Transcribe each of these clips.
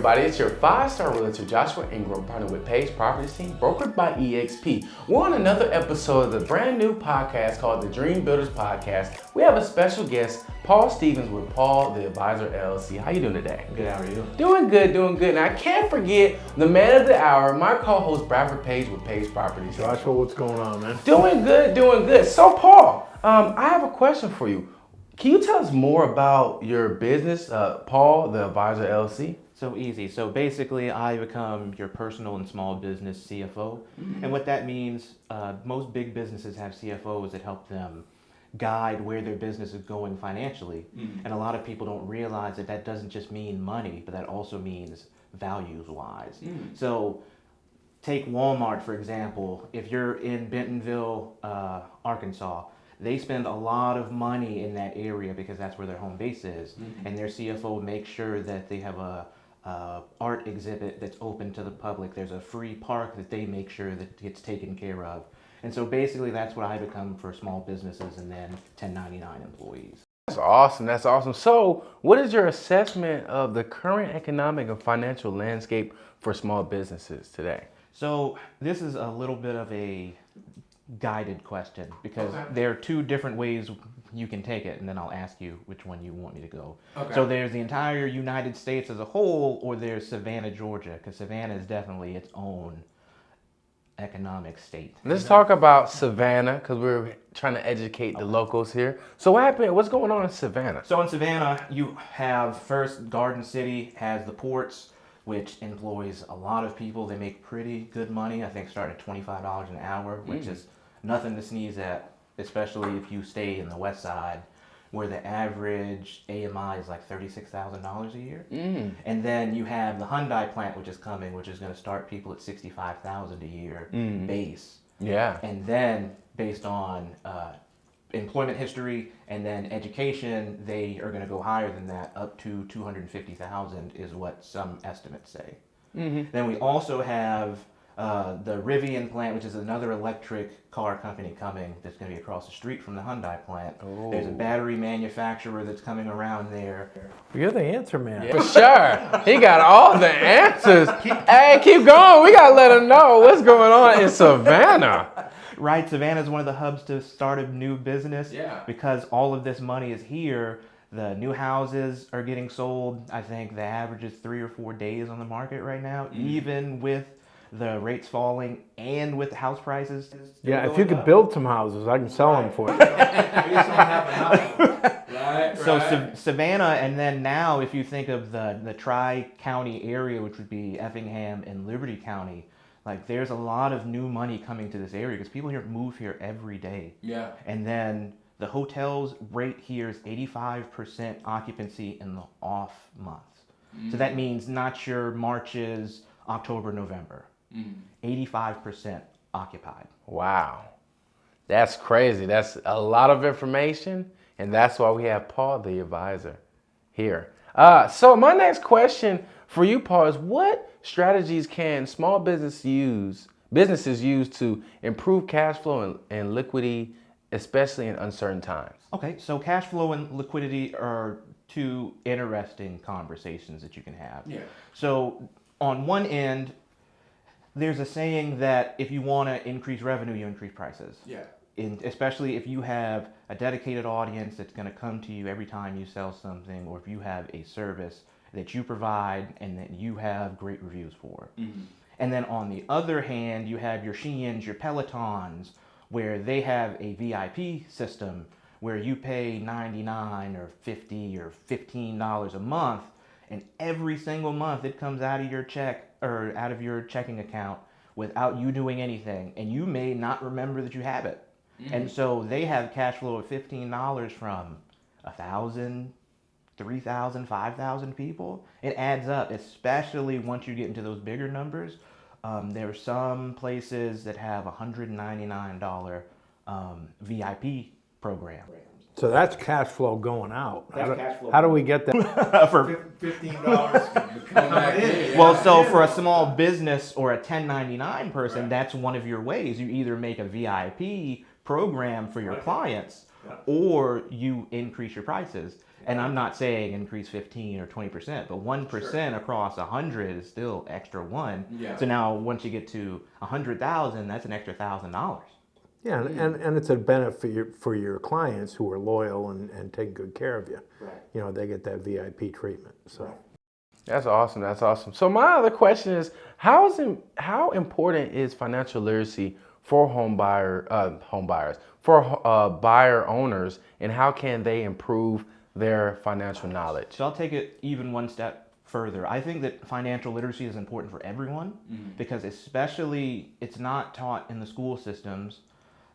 everybody, it's your 5-star realtor Joshua Ingram, partnered with Page Properties Team, brokered by EXP. We're on another episode of the brand new podcast called the Dream Builders Podcast. We have a special guest, Paul Stevens with Paul, the Adivsor LLC. How you doing today? Good, how are you? Doing good, doing good. And I can't forget the man of the hour, my co-host Bradford Page with Page Properties. Joshua, what's going on, man? Doing good, doing good. So Paul, I have a question for you. Can you tell us more about your business, Paul, the Adivsor LLC? So easy. So basically, I become your personal and small business CFO. Mm-hmm. And what that means, most big businesses have CFOs that help them guide where their business is going financially. Mm-hmm. And a lot of people don't realize that that doesn't just mean money, but that also means values-wise. Mm-hmm. So take Walmart, for example. If you're in Bentonville, Arkansas, they spend a lot of money in that area because that's where their home base is. Mm-hmm. And their CFO makes sure that they have a art exhibit that's open to the public. There's a free park that they make sure that gets taken care of. And so basically that's what I become for small businesses and then 1099 employees. That's awesome. That's awesome. So what is your assessment of the current economic and financial landscape for small businesses today? So this is a little bit of a guided question because there are two different ways you can take it, and then I'll ask you which one you want me to go. Okay. So there's the entire United States as a whole, or there's Savannah, Georgia, because Savannah is definitely its own economic state. Let's talk about Savannah because we're trying to educate the locals here. So what happened? What's going on in Savannah? So in Savannah, you have first Garden City has the ports, which employs a lot of people. They make pretty good money. I think starting at $25 an hour, which is nothing to sneeze at, especially if you stay in the west side, where the average AMI is like $36,000 a year. Mm. And then you have the Hyundai plant, which is coming, which is going to start people at $65,000 a year base. Yeah. And then based on employment history and then education, they are going to go higher than that, up to $250,000 is what some estimates say. Mm-hmm. Then we also have the Rivian plant, which is another electric car company coming that's going to be across the street from the Hyundai plant. Oh. There's a battery manufacturer that's coming around there. You're the answer man. Yeah. For sure. He got all the answers. Hey, keep going. We got to let him know what's going on in Savannah. Right. Savannah is one of the hubs to start a new business because all of this money is here. The new houses are getting sold. I think the average is 3 or 4 days on the market right now, even with the rates falling and with the house prices. Yeah, if you could build some houses, I can sell them for you. So Savannah, and then now if you think of the Tri-County area, which would be Effingham and Liberty County, like there's a lot of new money coming to this area because people here move here every day. Yeah. And then the hotels rate here is 85% occupancy in the off months. Mm. So that means not your Marches, October, November. 85% occupied. Wow. That's crazy. That's a lot of information, and that's why we have Paul, the advisor, here. So my next question for you, Paul, is what strategies can small businesses use to improve cash flow and liquidity, especially in uncertain times? Okay, so cash flow and liquidity are two interesting conversations that you can have. Yeah. So on one end, there's a saying that if you want to increase revenue, you increase prices. Yeah. Especially if you have a dedicated audience that's going to come to you every time you sell something, or if you have a service that you provide and that you have great reviews for. Mm-hmm. And then on the other hand, you have your Sheins, your Pelotons, where they have a VIP system where you pay $99 or $50 or $15 a month, and every single month it comes out of your check or out of your checking account without you doing anything, and you may not remember that you have it. Mm-hmm. And so they have cash flow of $15 from 1,000, 3,000, 5,000 people. It adds up, especially once you get into those bigger numbers. There are some places that have $199 VIP program. So that's cash flow going out. Cash flow. How do we get that? For $15 come back in. Well, so for a small business or a 1099 person, that's one of your ways. You either make a VIP program for your clients, or you increase your prices. And I'm not saying increase 15 or 20%, but 1% across 100 is still extra one. Yeah. So now once you get to 100,000, that's an extra $1,000. Yeah, and it's a benefit for your clients who are loyal and take good care of you. Right. You know, they get that VIP treatment. So That's awesome. That's awesome. So my other question is, how important is financial literacy for buyer owners, and how can they improve their financial knowledge? So I'll take it even one step further. I think that financial literacy is important for everyone because especially it's not taught in the school systems.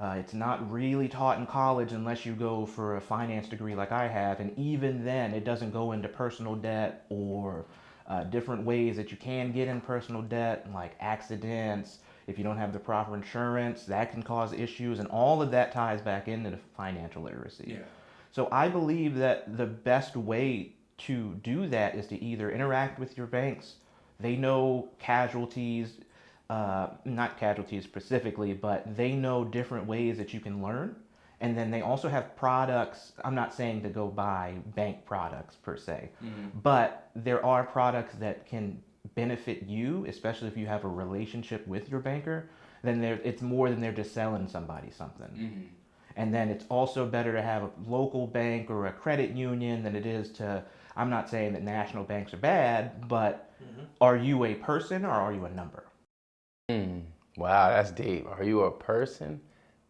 It's not really taught in college unless you go for a finance degree like I have. And even then, it doesn't go into personal debt or different ways that you can get in personal debt, like accidents. If you don't have the proper insurance, that can cause issues. And all of that ties back into the financial literacy. Yeah. So I believe that the best way to do that is to either interact with your banks. They know casualties, not casualties specifically, but they know different ways that you can learn. And then they also have products. I'm not saying to go buy bank products per se, but there are products that can benefit you, especially if you have a relationship with your banker. Then it's more than they're just selling somebody something. And then it's also better to have a local bank or a credit union than it is to, I'm not saying that national banks are bad, but are you a person or are you a number? Wow, that's deep. Are you a person?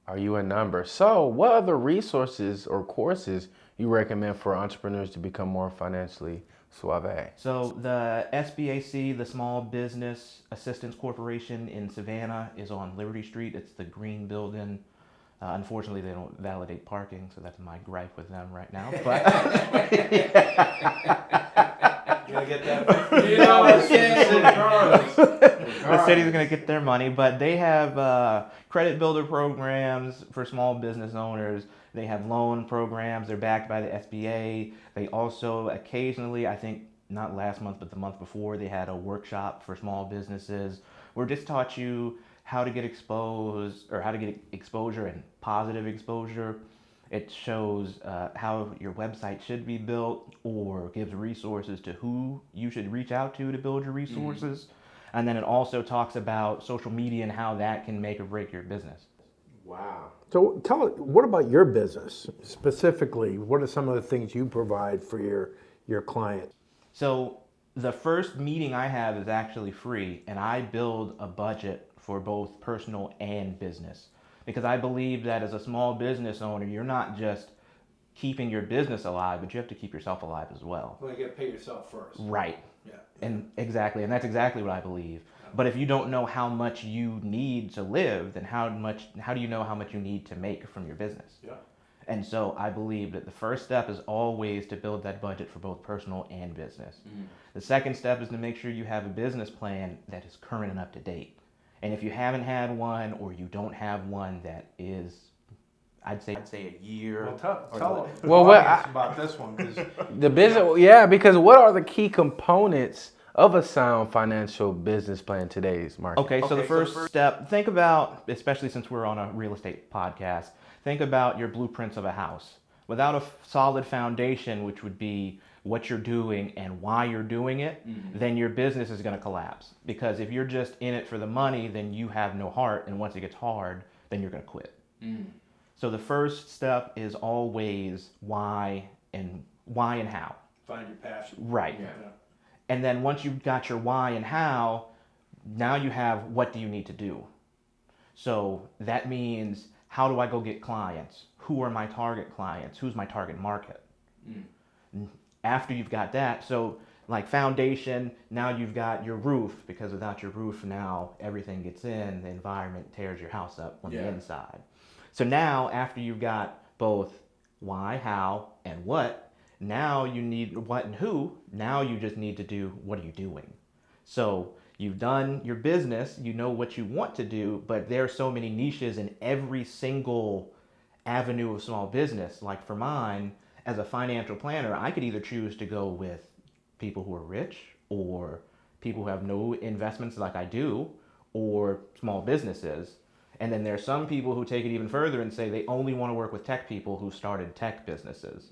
Are you a number? So what other resources or courses you recommend for entrepreneurs to become more financially suave? So the SBAC, the Small Business Assistance Corporation in Savannah, is on Liberty Street. It's the green building. Unfortunately, they don't validate parking, so that's my gripe with them right now. But You gonna get that $50 the city's going to get their money. But they have credit builder programs for small business owners. They have loan programs. They're backed by the SBA. They also occasionally, I think not last month, but the month before, they had a workshop for small businesses where it just taught you how to get exposed or how to get exposure and positive exposure. It shows how your website should be built or gives resources to who you should reach out to build your resources. And then it also talks about social media and how that can make or break your business. Wow. So tell me, what about your business specifically? What are some of the things you provide for your clients? So the first meeting I have is actually free, and I build a budget for both personal and business. Because I believe that as a small business owner, you're not just keeping your business alive, but you have to keep yourself alive as well. Well, you gotta pay yourself first. Right. Yeah. And exactly, and that's exactly what I believe. But if you don't know how much you need to live, then how do you know how much you need to make from your business? Yeah. And so I believe that the first step is always to build that budget for both personal and business. The second step is to make sure you have a business plan that is current and up to date. And if you haven't had one or you don't have one that is, I'd say a year. Well, tell Well, about this one, because The business, yeah, because what are the key components of a sound financial business plan in today's market? Okay, so the first step, think about, especially since we're on a real estate podcast, think about your blueprints of a house. Without a solid foundation, which would be what you're doing and why you're doing it, then your business is going to collapse. Because if you're just in it for the money, then you have no heart, and once it gets hard, then you're going to quit. So the first step is always why and how. find your passion. Right. Yeah. And then once you've got your why and how, now you have what do you need to do. So that means, how do I go get clients? Who are my target clients? Who's my target market? After you've got that, so like foundation, now you've got your roof, because without your roof, now everything gets in, the environment tears your house up on the inside. So now, after you've got both why, how, and what, now you need what and who. Now you just need to do, what are you doing? So you've done your business, you know what you want to do, but there are so many niches in every single avenue of small business. Like for mine, as a financial planner, I could either choose to go with people who are rich or people who have no investments like I do, or small businesses. And then there's some people who take it even further and say they only want to work with tech people who started tech businesses.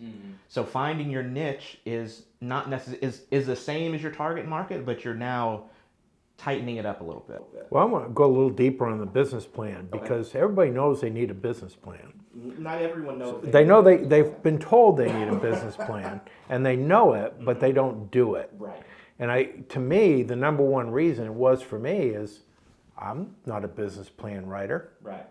So finding your niche is not necessarily is the same as your target market, but you're now tightening it up a little bit. Well, I want to go a little deeper on the business plan because everybody knows they need a business plan. Not everyone knows. They know they've been told they need a business plan and they know it, but they don't do it. Right. And to me, the number one reason it was for me is I'm not a business plan writer. Right.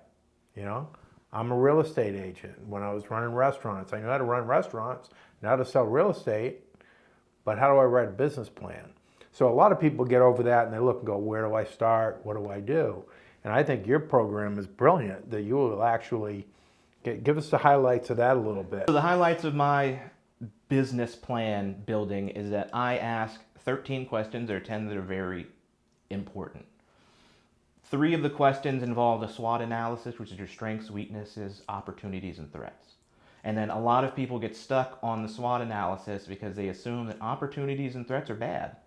You know, I'm a real estate agent. When I was running restaurants, I knew how to run restaurants, knew how to sell real estate, but how do I write a business plan? So a lot of people get over that and they look and go, where do I start? What do I do? And I think your program is brilliant that you will actually give us the highlights of that a little bit. So the highlights of my business plan building is that I ask 13 questions. There are 10 that are very important. 3 of the questions involve a SWOT analysis, which is your strengths, weaknesses, opportunities, and threats. And then a lot of people get stuck on the SWOT analysis because they assume that opportunities and threats are bad.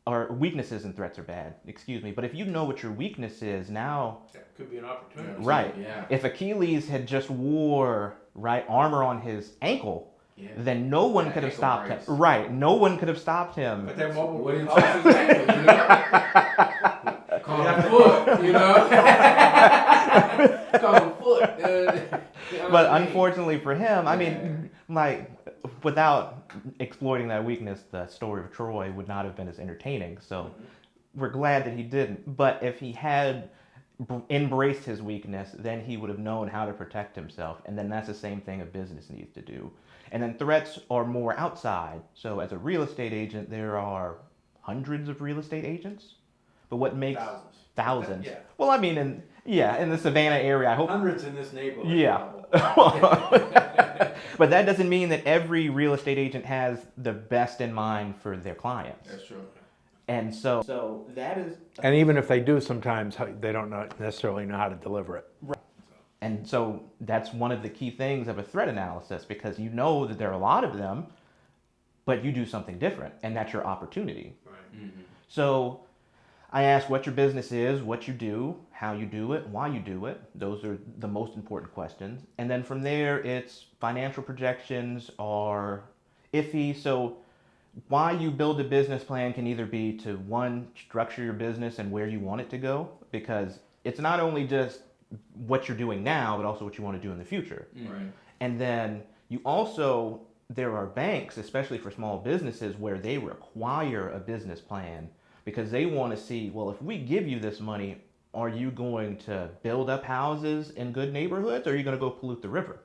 Or weaknesses and threats are bad, excuse me. But if you know what your weakness is, now... That could be an opportunity. Right. Yeah. If Achilles had just wore armor on his ankle, then no one could have stopped him. Right. No one could have stopped him. But that mobile What do you call his ankle, you know? Call him foot, you know? Call him foot. You know But what I mean? unfortunately for him, I mean, like, without exploiting that weakness, the story of Troy would not have been as entertaining. So we're glad that he didn't. But if he had embraced his weakness, then he would have known how to protect himself. And then that's the same thing a business needs to do. And then threats are more outside. So as a real estate agent, there are hundreds of real estate agents. But what makes thousands? Yeah. Well, I mean, in the Savannah area, I hope. Hundreds in this neighborhood. Yeah. But that doesn't mean that every real estate agent has the best in mind for their clients. That's true. And so that is. And even if they do, sometimes they don't necessarily know how to deliver it. And so that's one of the key things of a threat analysis, because you know that there are a lot of them, but you do something different, and that's your opportunity. Right. Mm-hmm. So I ask what your business is, what you do, how you do it, why you do it. Those are the most important questions. And then from there, it's financial projections are iffy. So why you build a business plan can either be to, one, structure your business and where you want it to go, because it's not only just what you're doing now, but also what you want to do in the future. Right. And then you also, there are banks, especially for small businesses, where they require a business plan because they want to see, well, if we give you this money, are you going to build up houses in good neighborhoods, or are you going to go pollute the river?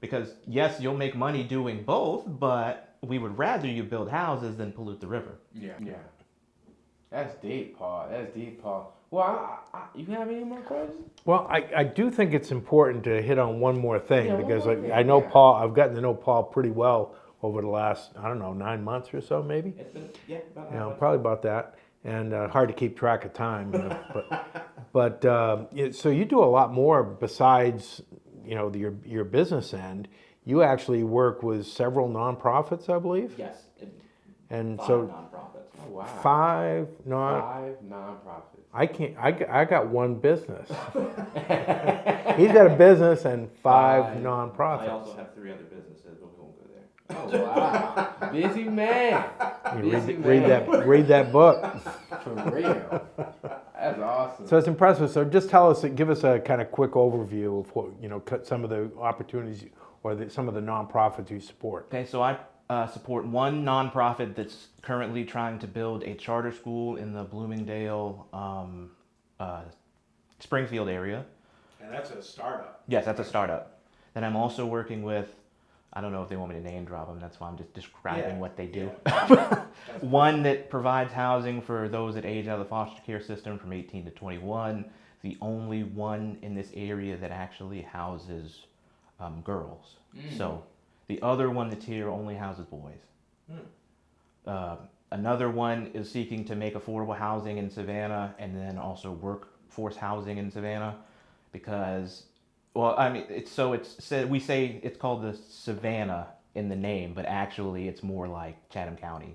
Because yes, you'll make money doing both, but we would rather you build houses than pollute the river. Yeah. That's deep, Paul. That's deep, Paul. Well, you have any more questions? Well, I do think it's important to hit on one more thing Yeah, one because more thing, I know yeah. Paul, I've gotten to know Paul pretty well over the last, 9 months or so, maybe. It's been, about You know, probably about that. And hard to keep track of time. You know, but so you do a lot more besides, your business end. You actually work with several nonprofits, I believe. Yes. And so Nonprofits. Oh, wow. 5 nonprofits. I got one business. He's got a business and 5 nonprofits. have 3 other businesses, but we won't go there. Oh, wow. Busy man. You Busy read that book. For real. That's awesome. So it's impressive. So just give us a kind of quick overview of what, some of the opportunities or some of the nonprofits you support. Okay, so I support one nonprofit that's currently trying to build a charter school in the Bloomingdale, Springfield area. And that's a startup. Yes, that's a startup. Then I'm also working with, I don't know if they want me to name drop them, that's why I'm just describing what they do. One that provides housing for those that age out of the foster care system from 18 to 21. The only one in this area that actually houses girls. So the other one that's here only houses boys. Another one is seeking to make affordable housing in Savannah and then also workforce housing in Savannah because, well, I mean, we say it's called the Savannah in the name, but actually it's more like Chatham County.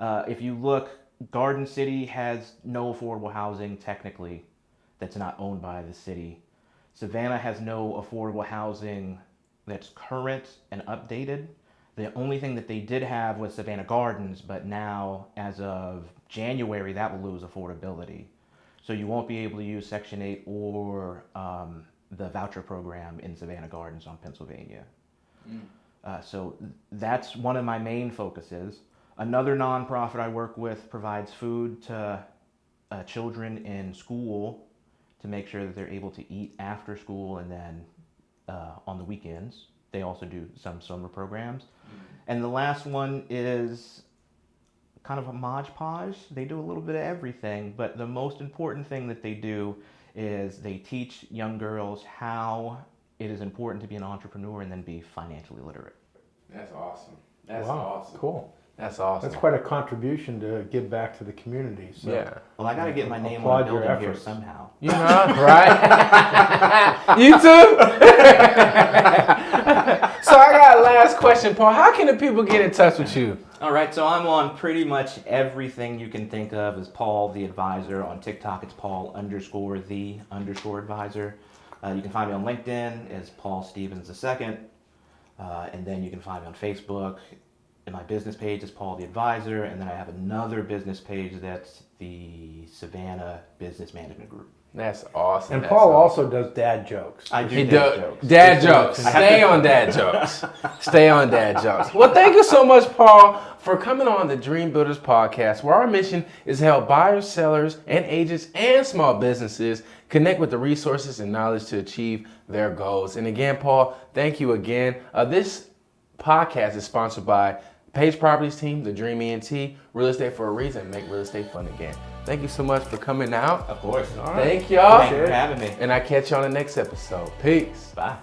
If you look, Garden City has no affordable housing technically. that's not owned by the city. Savannah has no affordable housing that's current and updated. The only thing that they did have was Savannah Gardens, but now, as of January, that will lose affordability. So you won't be able to use Section 8 or the voucher program in Savannah Gardens on Pennsylvania. So that's one of my main focuses. Another nonprofit I work with provides food to children in school to make sure that they're able to eat after school and then on the weekends. They also do some summer programs. And the last one is kind of a modge podge. They do a little bit of everything, but the most important thing that they do is they teach young girls how it is important to be an entrepreneur and then be financially literate. That's awesome. That's Wow, awesome. cool. That's awesome. That's quite a contribution to give back to the community. So. Yeah. Well, I got to get my name Applaud on a your building here efforts. somehow. You know, right? You too? So I got a last question, Paul. How can the people get in touch with you? All right, so I'm on pretty much everything you can think of as Paul the Advisor. On TikTok, it's Paul_the_advisor. You can find me on LinkedIn as Paul Stevens II. And then you can find me on Facebook. And my business page is Paul the Advisor. And then I have another business page that's the Savannah Business Management Group. That's awesome. And That's Paul awesome. also does dad jokes. I do He dad does jokes. dad jokes. Stay on dad jokes. Stay on dad jokes. Well, thank you so much, Paul, for coming on the Dream Builders podcast, where our mission is to help buyers, sellers, and agents and small businesses connect with the resources and knowledge to achieve their goals. And again, Paul, thank you again. This podcast is sponsored by Page Properties team, TheDream E.N.T, Real Estate for a Reason, make real estate fun again. Thank you so much for coming out. Of course. All right. Thank y'all. Thank you for having me. And I catch you on the next episode. Peace. Bye.